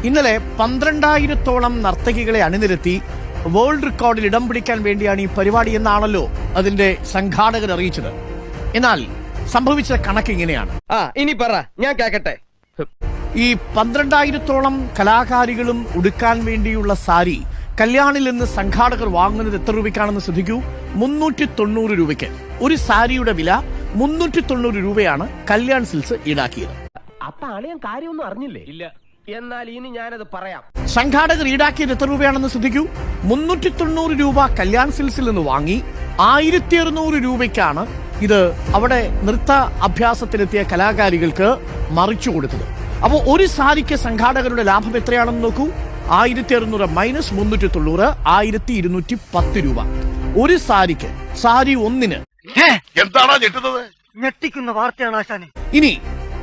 ഇന്നലെ 12,000-ഓളം നർത്തകികളെ അണിനിരത്തി വേൾഡ് റെക്കോർഡിൽ ഇടം പിടിക്കാൻ വേണ്ടിയാണ് ഈ പരിപാടി എന്നാണല്ലോ അതിന്റെ സംഘാടകർ അറിയിച്ചത്. എന്നാൽ സംഭവിച്ച കണക്ക് ഇങ്ങനെയാണ്. ഇനി പറ, ഞാൻ കേക്കട്ടെ. ഈ 12,000-ഓളം കലാകാരികളും ഉടുക്കാൻ വേണ്ടിയുള്ള സാരി കല്യാണിൽ നിന്ന് സംഘാടകർ വാങ്ങുന്നത് എത്ര രൂപയ്ക്കാണെന്ന് ശ്രദ്ധിക്കൂ. 390 രൂപയ്ക്ക്. ഒരു സാരിയുടെ വില 390 രൂപയാണ് കല്യാൺ സിൽക്സ് ഈടാക്കിയത്. അപ്പൊ അളിയൻ കാര്യമൊന്നും അറിഞ്ഞില്ലേ? ഇല്ല. എന്നാൽ ഇനി ഞാനത് പറയാം. സംഘാടകർ ഈടാക്കിയത് എത്ര രൂപയാണെന്ന് ശ്രദ്ധിക്കൂ. 390 രൂപ കല്യാൺ സിൽക്സിൽ നിന്ന് വാങ്ങി 1,600 രൂപയ്ക്കാണ് ഇത് അവിടെ നൃത്ത അഭ്യാസത്തിലെത്തിയ കലാകാരികൾക്ക് മറിച്ചു കൊടുത്തത്. അപ്പോൾ ഒരു സാരിക്ക് സംഘാടകരുടെ ലാഭം എത്രയാണെന്ന് നോക്കൂ. 1,600 മൈനസ് 390 1,210 രൂപ. ഒരു സാരിക്ക്, സാരി ഒന്നിന്. എന്താണോ ഞെട്ടുന്നത്? ഞെട്ടിക്കുന്ന വാർത്തയാണ് ആശാനെ. ഇനി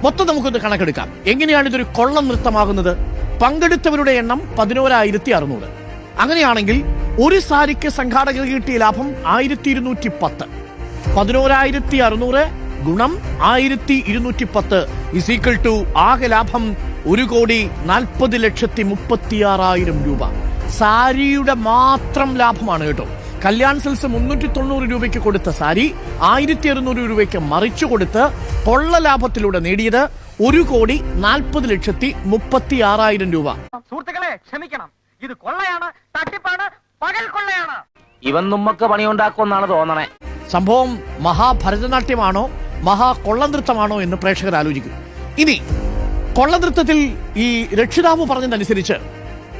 മൊത്തം നമുക്കൊന്ന് കണക്കെടുക്കാം. എങ്ങനെയാണ് ഇതൊരു കൊള്ളം നൃത്തമാകുന്നത്? പങ്കെടുത്തവരുടെ എണ്ണം 11,600. അങ്ങനെയാണെങ്കിൽ ഒരു സാരിക്ക് സംഘാടകർ കിട്ടിയ ലാഭം 1,210. 11,600 ഗുണം 1,210 ഇസ് ഈക്വൽ ടു ആകെ ലാഭം 1,40,36,000 രൂപ. സാരിയുടെ മാത്രം ലാഭമാണ് കേട്ടോ. കല്യാൺ സിൽക്സ് 390 രൂപയ്ക്ക് കൊടുത്ത സാരി 1,600 രൂപയ്ക്ക് മറിച്ചു കൊടുത്ത് കൊള്ള ലാഭത്തിലൂടെ നേടിയത് 1,40,36,000 രൂപ. സുഹൃത്തുക്കളെ ക്ഷമിക്കണം, ഇത് കൊള്ളയാണ്, തട്ടിപ്പാണ്, പകൽ കൊള്ളയാണ്. ഇവൻ നമ്മക്ക് പണിയുണ്ടാക്കുമെന്നാണ് തോന്നണേ. സംഭവം മഹാഭരതനാട്യമാണോ മഹാകൊള്ളനൃത്തമാണോ എന്ന് പ്രേക്ഷകർ ആലോചിക്കും. ഇനി കൊള്ളനൃത്തത്തിൽ ഈ രക്ഷിതാവ് പറഞ്ഞതനുസരിച്ച്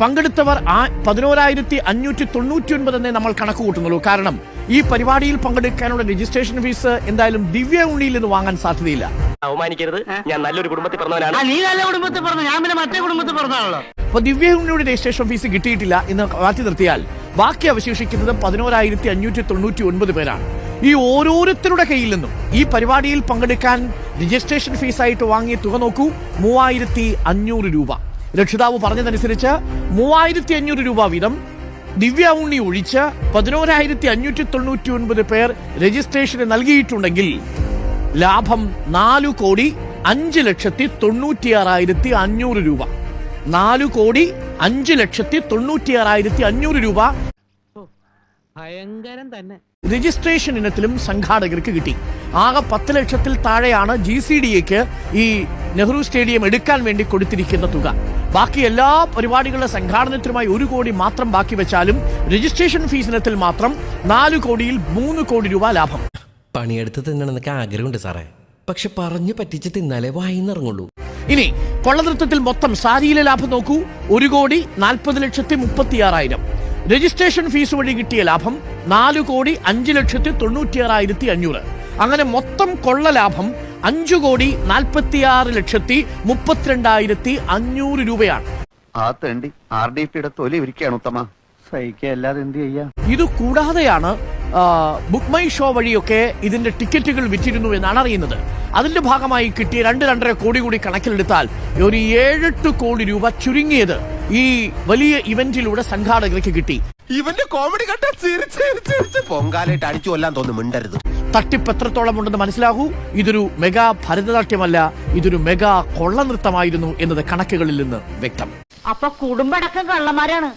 പങ്കെടുത്തവർ 11,599 എന്നേ നമ്മൾ കണക്ക് കൂട്ടുന്നുള്ളൂ. കാരണം ഈ പരിപാടിയിൽ പങ്കെടുക്കാനുള്ള രജിസ്ട്രേഷൻ ഫീസ് എന്തായാലും ദിവ്യ ഉണ്ണിയിൽ നിന്ന് വാങ്ങാൻ സാധ്യതയില്ല. അവമാനിക്കരുത്, ഞാൻ നല്ലൊരു കുടുംബത്തിൽ പറഞ്ഞവനാണ്. നീ നല്ല കുടുംബത്തിൽ പറഞ്ഞു, ഞാൻ പിന്നെ മറ്റേ കുടുംബത്തിൽ പറഞ്ഞാണല്ലോ. അപ്പൊ ദിവ്യ ഉണ്ണിയുടെ രജിസ്ട്രേഷൻ ഫീസ് കിട്ടിയിട്ടില്ല എന്ന് മാറ്റി നിർത്തിയാൽ ബാക്കി അവശേഷിക്കുന്നത് 11,599 പേരാണ്. ഈ ഓരോരുത്തരുടെ കയ്യിൽ നിന്നും ഈ പരിപാടിയിൽ പങ്കെടുക്കാൻ രജിസ്ട്രേഷൻ ഫീസായിട്ട് വാങ്ങിയ തുക നോക്കൂ. 3,500 രൂപ. രക്ഷിതാവ് പറഞ്ഞതനുസരിച്ച് 3,500 രൂപ വീതം ദിവ്യ ഉണ്ണി ഒഴിച്ച് 11,599 പേർ രജിസ്ട്രേഷന് നൽകിയിട്ടുണ്ടെങ്കിൽ ലാഭം 4,05,96,500 രൂപ. 4,05,96,500 രൂപ ഭയങ്കരം തന്നെ. രജിസ്ട്രേഷൻ ഇനത്തിലും സംഘാടകർക്ക് കിട്ടി. ആകെ 10 ലക്ഷത്തിൽ താഴെയാണ് GCDAക്ക് ഈ നെഹ്റു സ്റ്റേഡിയം എടുക്കാൻ വേണ്ടി കൊടുത്തിരിക്കുന്ന തുക. ബാക്കി എല്ലാ പരിപാടികളുടെ സംഘാടനത്തിനുമായി 1 കോടി മാത്രം ബാക്കി വെച്ചാലും രജിസ്ട്രേഷൻ ഫീസ് ഇനത്തിൽ മാത്രം 4 കോടിയിൽ 3 കോടി രൂപ ലാഭം. പണിയെടുത്ത് തിന്നണമെന്നൊക്കെ ആഗ്രഹമുണ്ട് സാറേ, പക്ഷെ പറഞ്ഞു പറ്റിച്ച് തിന്നാലേ വായിന്നിറങ്ങുള്ളൂ. ഇനി കൊള്ളനൃത്തത്തിൽ മൊത്തം സാരിയിലെ ലാഭം നോക്കൂ. 1,40,36,000. രജിസ്ട്രേഷൻ ഫീസ് വഴി കിട്ടിയ ലാഭം 4,05,96,500. അങ്ങനെ മൊത്തം കൊള്ള ലാഭം 5,46,32,500 രൂപയാണ്. ആ തേണ്ടി RDPയുടെ തൊലി ഇരിക്കുകയാണ് ഉത്തമ. സഹിക്കല്ലാതെ എന്ത് ചെയ്യാ? ഇത് കൂടാതെയാണ് ബുക്ക് മൈ ഷോ വഴിയൊക്കെ ഇതിന്റെ ടിക്കറ്റുകൾ വിറ്റിരുന്നു എന്നാണ് അറിയുന്നത്. അതിന്റെ ഭാഗമായി കിട്ടിയ 2-2.5 കോടി കൂടി കണക്കിലെടുത്താൽ ഒരു 7-8 കോടി രൂപ ചുരുങ്ങിയത് ഈ വലിയ ഇവന്റിലൂടെ സംഘാടകർക്ക് കിട്ടി. ഇവന്റെ കോമഡി കണ്ടാ ചിരിച്ച് പൊങ്കാലായിട്ട് അടിച്ചു കൊല്ലാൻ തോന്നുന്നു. മിണ്ടരുത്. തട്ടിപ്പ് എത്രത്തോളം ഉണ്ടെന്ന് മനസ്സിലാകൂ. ഇതൊരു മെഗാ ഭരതനാട്യമല്ല, ഇതൊരു മെഗാ കൊള്ളനൃത്തമായിരുന്നു എന്നത് കണക്കുകളിൽ നിന്ന് വ്യക്തം. അപ്പൊ കുടുംബടക്കം കള്ളന്മാരാണ്.